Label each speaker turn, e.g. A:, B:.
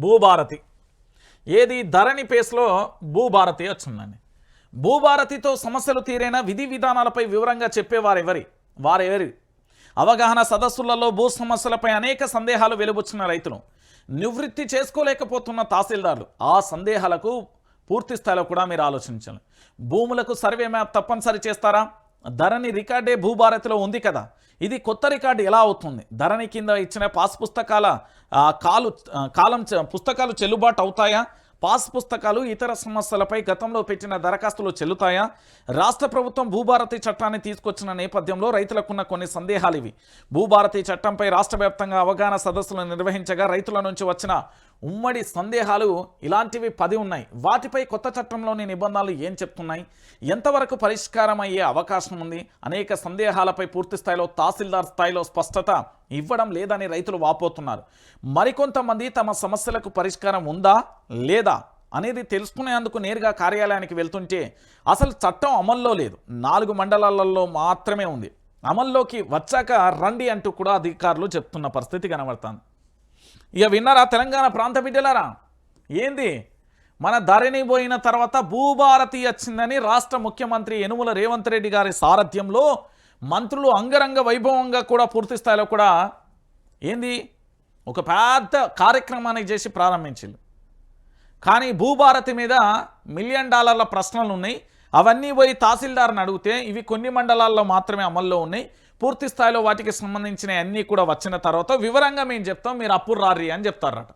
A: భూభారతి ఏది ధరణి పేస్లో భూభారతి వచ్చిందండి. భూభారతితో సమస్యలు తీరైన విధి విధానాలపై వివరంగా చెప్పేవారెవరి అవగాహన సదస్సులలో భూ సమస్యలపై అనేక సందేహాలు వెలుబుచ్చిన రైతులు, నివృత్తి చేసుకోలేకపోతున్న తహసీల్దార్లు. ఆ సందేహాలకు పూర్తి స్థాయిలో కూడా మీరు ఆలోచించాలి. భూములకు సర్వే మ్యాప్ తప్పనిసరి చేస్తారా? ధరణి రికార్డే భూభారతిలో ఉంది కదా, ఇది కొత్త రికార్డు ఎలా అవుతుంది? ధరణి కింద ఇచ్చిన పాస్ పుస్తకాలు చెల్లుబాటు అవుతాయా? పాస్ పుస్తకాలు ఇతర సమస్యలపై గతంలో పెట్టిన దరఖాస్తులు చెల్లుతాయా? రాష్ట్ర ప్రభుత్వం భూభారతి చట్టాన్ని తీసుకొచ్చిన నేపథ్యంలో రైతులకున్న కొన్ని సందేహాలు ఇవి. భూభారతి చట్టంపై రాష్ట్ర వ్యాప్తంగా అవగాహన సదస్సులు నిర్వహించగా రైతుల నుంచి వచ్చిన ఉమ్మడి సందేహాలు ఇలాంటివి 10 ఉన్నాయి. వాటిపై కొత్త చట్టంలోని నిబంధనలు ఏం చెప్తున్నాయి? ఎంతవరకు పరిష్కారం అయ్యే అవకాశం ఉంది? అనేక సందేహాలపై పూర్తి స్థాయిలో తహసీల్దార్ స్థాయిలో స్పష్టత ఇవ్వడం లేదని రైతులు వాపోతున్నారు. మరికొంతమంది తమ సమస్యలకు పరిష్కారం ఉందా లేదా అనేది తెలుసుకునేందుకు నేరుగా కార్యాలయానికి వెళ్తుంటే అసలు చట్టం అమల్లో లేదు, 4 మండలాలలో మాత్రమే ఉంది. అమల్లోకి వచ్చాక రండి అంటూ కూడా అధికారులు చెప్తున్న పరిస్థితి కనబడుతుంది. ఇక విన్నారా తెలంగాణ ప్రాంత బిడ్డలారా? ఏంది మన ధరణి పోయిన తర్వాత భూభారతి వచ్చిందని రాష్ట్ర ముఖ్యమంత్రి యనుమల రేవంత్ రెడ్డి గారి సారథ్యంలో మంత్రులు అంగరంగ వైభవంగా కూడా పూర్తి స్థాయిలో కూడా ఏంది ఒక పెద్ద కార్యక్రమాన్ని చేసి ప్రారంభించారు. కానీ భూభారతి మీద $1 మిలియన్ ప్రశ్నలు ఉన్నాయి. అవన్నీ పోయి తహసీల్దార్ని అడిగితే ఇవి కొన్ని మండలాల్లో మాత్రమే అమల్లో ఉన్నాయి, పూర్తి స్థాయిలో వాటికి సంబంధించిన అన్నీ కూడా వచ్చిన తర్వాత వివరంగా మేము చెప్తాం, మీరు అప్పుడు రారి అని చెప్తారట.